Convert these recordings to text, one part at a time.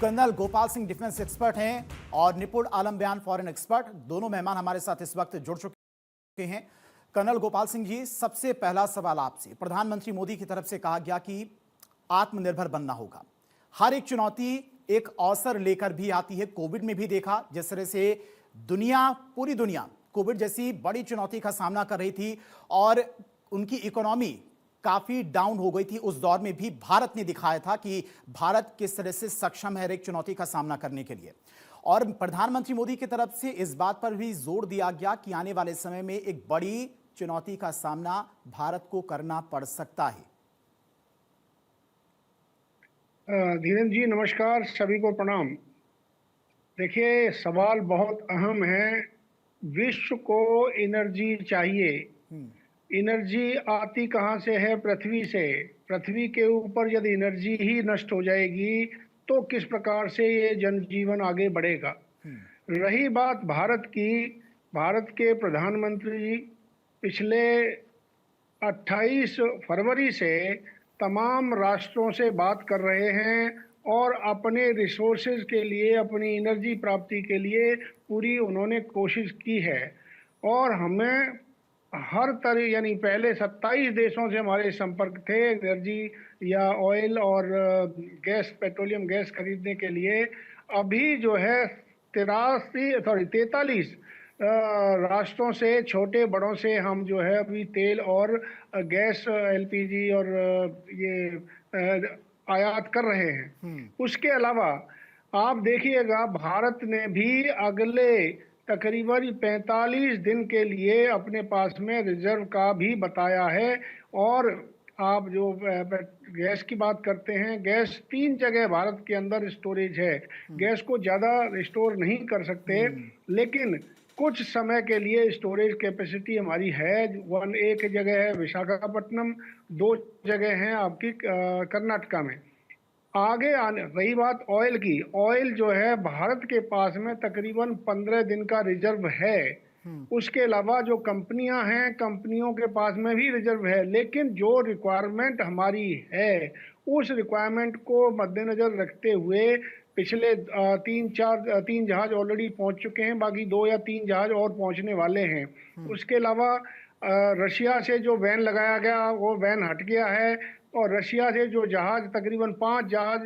Colonel Gopal Singh defence expert हैं और निपुण आलम बयान फॉरेन एक्सपर्ट, दोनों मेहमान हमारे साथ इस वक्त जुड़ चुके हैं। कर्नल गोपाल सिंह जी, सबसे पहला सवाल आपसे। प्रधानमंत्री मोदी की तरफ से कहा गया कि आत्मनिर्भर बनना होगा। हर एक चुनौती एक अवसर लेकर भी आती है। कोविड में भी देखा जिस तरह से पूरी दुनिया कोविड जैसी बड़ी चुनौती का सामना कर रही थी और उनकी इकोनॉमी काफी डाउन हो गई थी। उस दौर में भी भारत ने दिखाया था कि भारत किस तरह से सक्षम है हर एक चुनौती का सामना करने के लिए। और प्रधानमंत्री मोदी की तरफ से इस बात पर भी जोर दिया गया कि आने वाले समय में एक बड़ी चुनौती का सामना भारत को करना पड़ सकता है। धीरेन्द्र जी नमस्कार, सभी को प्रणाम। देखिए, सवाल बहुत अहम है। विश्व को एनर्जी चाहिए। एनर्जी आती कहाँ से है? पृथ्वी से। पृथ्वी के ऊपर यदि एनर्जी ही नष्ट हो जाएगी तो किस प्रकार से ये जनजीवन आगे बढ़ेगा। रही बात भारत की, भारत के प्रधानमंत्री पिछले 28 फरवरी से तमाम राष्ट्रों से बात कर रहे हैं और अपने रिसोर्सेज के लिए, अपनी एनर्जी प्राप्ति के लिए पूरी उन्होंने कोशिश की है। और हमें हर तरह, यानी पहले 27 देशों से हमारे संपर्क थे एनर्जी या ऑयल और गैस, पेट्रोलियम गैस खरीदने के लिए। अभी जो है 43 राष्ट्रों से, छोटे बड़ों से हम जो है अभी तेल और गैस, एलपीजी और ये आयात कर रहे हैं। उसके अलावा आप देखिएगा, भारत ने भी अगले तकरीबन 45 दिन के लिए अपने पास में रिजर्व का भी बताया है। और आप जो गैस की बात करते हैं, गैस 3 जगह भारत के अंदर स्टोरेज है। गैस को ज़्यादा स्टोर नहीं कर सकते, लेकिन कुछ समय के लिए स्टोरेज कैपेसिटी हमारी है। एक जगह है विशाखापट्टनम, 2 जगह हैं आपकी कर्नाटका में। आगे आने रही बात ऑयल की, ऑयल जो है भारत के पास में तकरीबन 15 दिन का रिजर्व है। उसके अलावा जो कंपनियां हैं, कंपनियों के पास में भी रिजर्व है। लेकिन जो रिक्वायरमेंट हमारी है, उस रिक्वायरमेंट को मद्देनजर रखते हुए पिछले 3 जहाज ऑलरेडी पहुंच चुके हैं, बाकी 2 या 3 जहाज और पहुंचने वाले हैं। उसके अलावा रशिया से जो बैन लगाया गया वो बैन हट गया है। और रशिया से जो जहाज, तकरीबन 5 जहाज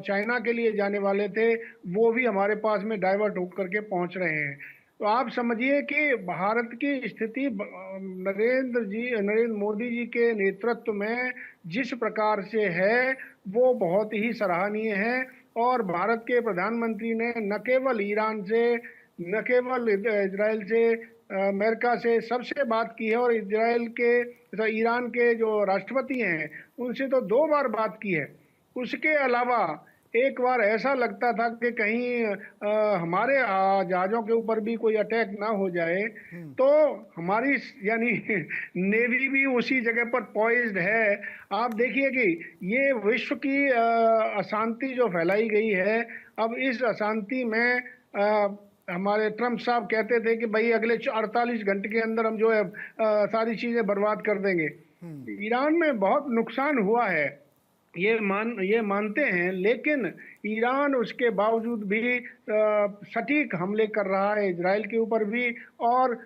चाइना के लिए जाने वाले थे, वो भी हमारे पास में डाइवर्ट होकर के पहुंच रहे हैं। तो आप समझिए कि भारत की स्थिति नरेंद्र मोदी जी के नेतृत्व में जिस प्रकार से है वो बहुत ही सराहनीय है। और भारत के प्रधानमंत्री ने न केवल ईरान से, न केवल इजराइल से, अमेरिका से सबसे बात की है। और ईरान के जो राष्ट्रपति हैं उनसे तो 2 बार बात की है। उसके अलावा एक बार ऐसा लगता था कि कहीं हमारे जहाज़ों के ऊपर भी कोई अटैक ना हो जाए, तो हमारी यानी नेवी भी उसी जगह पर पॉइज्ड है। आप देखिए कि ये विश्व की अशांति जो फैलाई गई है, अब इस अशांति में हमारे ट्रम्प साहब कहते थे कि भाई अगले 48 घंटे के अंदर हम जो है सारी चीजें बर्बाद कर देंगे। ईरान में बहुत नुकसान हुआ है, ये मानते हैं, लेकिन ईरान उसके बावजूद भी सटीक हमले कर रहा है इजराइल के ऊपर भी। और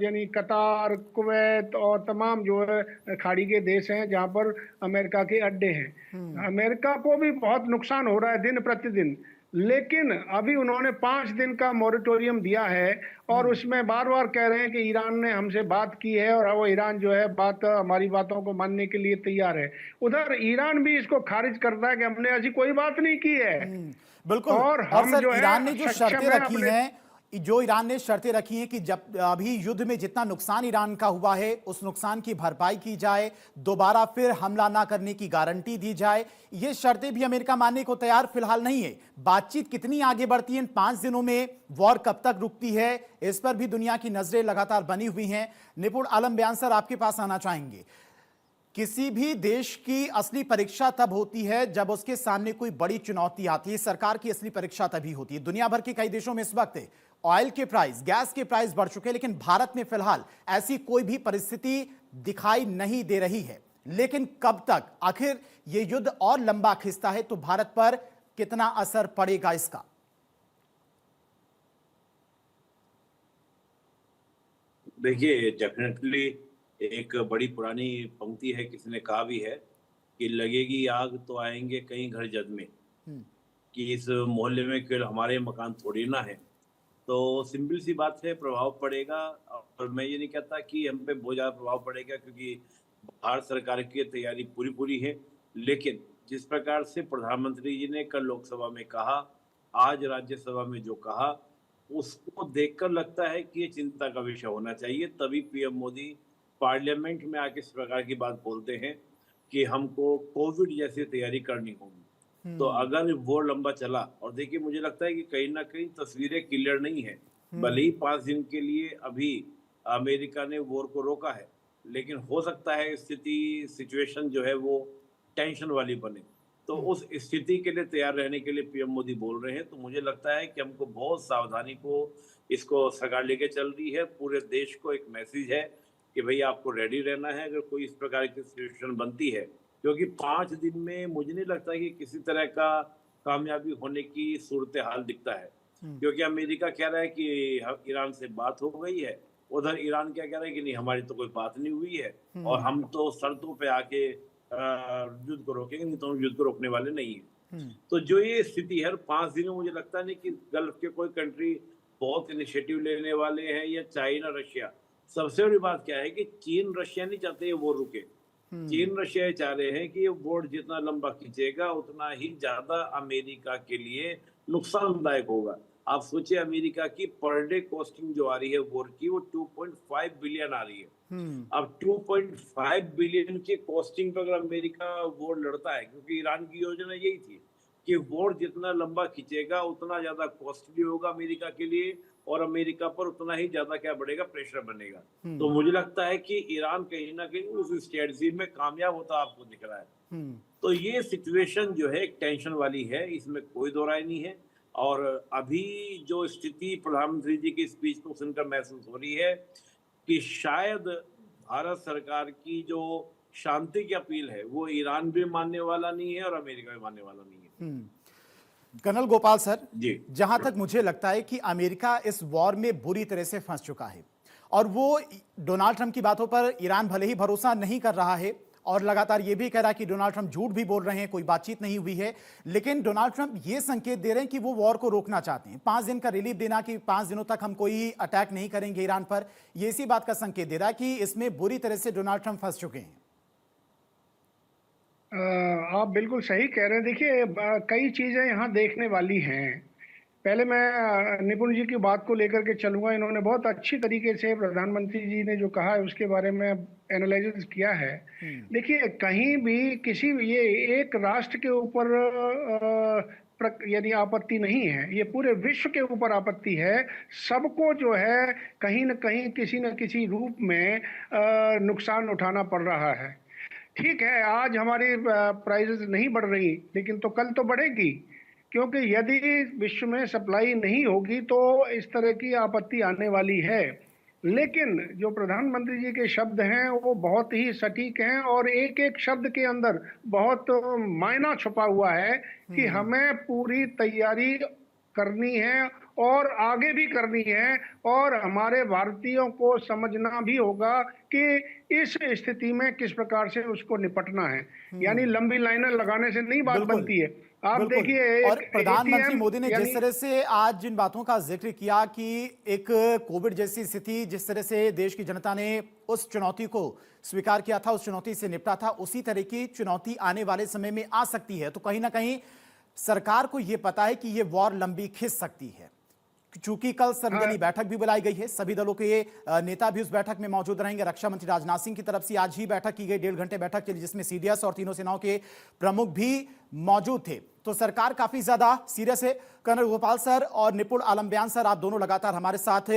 यानी कतार, कुवैत और तमाम जो है खाड़ी के देश हैं जहां पर अमेरिका के अड्डे हैं। अमेरिका को भी बहुत नुकसान हो रहा है दिन प्रतिदिन। लेकिन अभी उन्होंने 5 दिन का मॉरेटोरियम दिया है और उसमें बार बार कह रहे हैं कि ईरान ने हमसे बात की है और वो ईरान जो है हमारी बातों को मानने के लिए तैयार है। उधर ईरान भी इसको खारिज करता है कि हमने ऐसी कोई बात नहीं की है। बिल्कुल। और हम सर, जो है ईरान ने जो शर्तें रखी हैं, कि जब अभी युद्ध में जितना नुकसान ईरान का हुआ है उस नुकसान की भरपाई की जाए, दोबारा फिर हमला ना करने की गारंटी दी जाए, ये शर्तें भी अमेरिका मानने को तैयार फिलहाल नहीं है। बातचीत कितनी आगे बढ़ती है इन 5 दिनों में, वॉर कब तक रुकती है, इस पर भी दुनिया की नजरें लगातार बनी हुई हैं। निपुण आलम बयान सर, आपके पास आना चाहेंगे। किसी भी देश की असली परीक्षा तब होती है जब उसके सामने कोई बड़ी चुनौती आती है। सरकार की असली परीक्षा तभी होती है। दुनिया भर के कई देशों में इस वक्त ऑयल के प्राइस, गैस के प्राइस बढ़ चुके हैं, लेकिन भारत में फिलहाल ऐसी कोई भी परिस्थिति दिखाई नहीं दे रही है। लेकिन कब तक? आखिर ये युद्ध और लंबा खिंचता है तो भारत पर कितना असर पड़ेगा इसका? देखिए, डेफिनेटली एक बड़ी पुरानी पंक्ति है, किसी ने कहा भी है कि लगेगी आग तो आएंगे कहीं घर जद में, हम्म, कि इस मोहल्ले में केवल हमारे मकान थोड़ी ना है। तो सिंपल सी बात है, प्रभाव पड़ेगा। और मैं ये नहीं कहता कि हम पे बहुत ज़्यादा प्रभाव पड़ेगा, क्योंकि भारत सरकार की तैयारी पूरी पूरी है। लेकिन जिस प्रकार से प्रधानमंत्री जी ने कल लोकसभा में कहा, आज राज्यसभा में जो कहा, उसको देखकर लगता है कि ये चिंता का विषय होना चाहिए। तभी पीएम मोदी पार्लियामेंट में आके इस प्रकार की बात बोलते हैं कि हमको कोविड जैसी तैयारी करनी होगी। तो अगर वो लंबा चला, और देखिए मुझे लगता है कि कहीं ना कहीं तस्वीरें क्लियर नहीं है। भले ही 5 दिन के लिए अभी अमेरिका ने वॉर को रोका है, लेकिन हो सकता है सिचुएशन जो है वो टेंशन वाली बने। तो उस स्थिति के लिए तैयार रहने के लिए पीएम मोदी बोल रहे हैं। तो मुझे लगता है कि हमको बहुत सावधानी को इसको सरकार लेके चल रही है। पूरे देश को एक मैसेज है कि भाई आपको रेडी रहना है अगर कोई इस प्रकार की सिचुएशन बनती है, क्योंकि 5 दिन में मुझे नहीं लगता कि किसी तरह का कामयाबी होने की सूरत हाल दिखता है। क्योंकि अमेरिका कह रहा है कि ईरान से बात हो गई है, उधर ईरान क्या कह रहा है कि नहीं, हमारी तो कोई बात नहीं हुई है और हम तो शर्तों पे आके युद्ध को रोकेंगे, नहीं तो हम युद्ध को रोकने वाले नहीं है। तो जो ये स्थिति है, 5 दिन में मुझे लगता नहीं कि गल्फ के कोई कंट्री बहुत इनिशिएटिव लेने वाले हैं, या चाइना रशिया। सबसे बड़ी बात क्या है कि चीन रशिया नहीं चाहते वो रुके। चीन रशिया चाह रहे हैं कि ये वॉर जितना लंबा खींचेगा उतना ही ज्यादा अमेरिका के लिए नुकसानदायक होगा। आप सोचिए, अमेरिका की पर डे कॉस्टिंग जो आ रही है वॉर की, वो 2.5 बिलियन आ रही है। अब 2.5 बिलियन की कॉस्टिंग पर अगर अमेरिका वॉर लड़ता है, क्योंकि ईरान की योजना यही थी कि वॉर जितना लंबा खींचेगा उतना ज्यादा कॉस्टली होगा अमेरिका के लिए, और अमेरिका पर उतना ही ज्यादा क्या बढ़ेगा, प्रेशर बनेगा। तो मुझे लगता है कि ईरान कहीं ना कहीं उस स्ट्रेटजी में कामयाब होता आपको दिख रहा है। तो ये सिचुएशन जो है एक टेंशन वाली है, इसमें कोई दो राय नहीं है। और अभी जो स्थिति प्रधानमंत्री जी की स्पीच को सुनकर महसूस हो रही है कि शायद भारत सरकार की जो शांति की अपील है वो ईरान भी मानने वाला नहीं है और अमेरिका भी मानने वाला नहीं है। कर्नल गोपाल सर जी, जहां तक मुझे लगता है कि अमेरिका इस वॉर में बुरी तरह से फंस चुका है, और वो डोनाल्ड ट्रंप की बातों पर ईरान भले ही भरोसा नहीं कर रहा है और लगातार ये भी कह रहा है कि डोनाल्ड ट्रंप झूठ भी बोल रहे हैं, कोई बातचीत नहीं हुई है, लेकिन डोनाल्ड ट्रंप ये संकेत दे रहे हैं कि वो वॉर को रोकना चाहते हैं। 5 दिन का रिलीफ देना कि 5 दिनों तक हम कोई अटैक नहीं करेंगे ईरान पर, ये इसी बात का संकेत दे रहा है कि इसमें बुरी तरह से डोनाल्ड ट्रंप फंस चुके हैं। आप बिल्कुल सही कह रहे हैं। देखिए, कई चीज़ें यहाँ देखने वाली हैं। पहले मैं निपुण जी की बात को लेकर के चलूंगा। इन्होंने बहुत अच्छी तरीके से प्रधानमंत्री जी ने जो कहा है उसके बारे में एनालिसिस किया है। देखिए, कहीं भी किसी ये एक राष्ट्र के ऊपर यानी आपत्ति नहीं है, ये पूरे विश्व के ऊपर आपत्ति है। सबको जो है कहीं न कहीं किसी न किसी रूप में नुकसान उठाना पड़ रहा है। ठीक है, आज हमारी प्राइसेस नहीं बढ़ रही, लेकिन तो कल तो बढ़ेगी, क्योंकि यदि विश्व में सप्लाई नहीं होगी तो इस तरह की आपत्ति आने वाली है। लेकिन जो प्रधानमंत्री जी के शब्द हैं वो बहुत ही सटीक हैं, और एक एक शब्द के अंदर बहुत मायना छुपा हुआ है कि हमें पूरी तैयारी करनी है और आगे भी करनी है, और हमारे भारतीयों को समझना भी होगा कि इस स्थिति में किस प्रकार से उसको निपटना है। यानी लंबी लाइनें लगाने से नहीं बात बनती है। आप देखिए, और प्रधानमंत्री मोदी ने जिस तरह से आज जिन बातों का जिक्र किया कि एक कोविड जैसी स्थिति, जिस तरह से देश की जनता ने उस चुनौती को स्वीकार किया था, उस चुनौती से निपटा था, उसी तरह की चुनौती आने वाले समय में आ सकती है। तो कहीं ना कहीं सरकार को यह पता है कि यह वॉर लंबी खिंच सकती है। चूंकि कल सर्वदलीय बैठक भी बुलाई गई है, सभी दलों के नेता भी उस बैठक में मौजूद रहेंगे। रक्षा मंत्री राजनाथ सिंह की तरफ से आज ही बैठक की गई, 1.5 घंटे बैठक चली, जिसमें सीडीएस और तीनों सेनाओं के प्रमुख भी मौजूद थे। तो सरकार काफी ज्यादा सीरियस है। कर्नल गोपाल सर और निपुण आलम बयान सर, आप दोनों लगातार हमारे साथ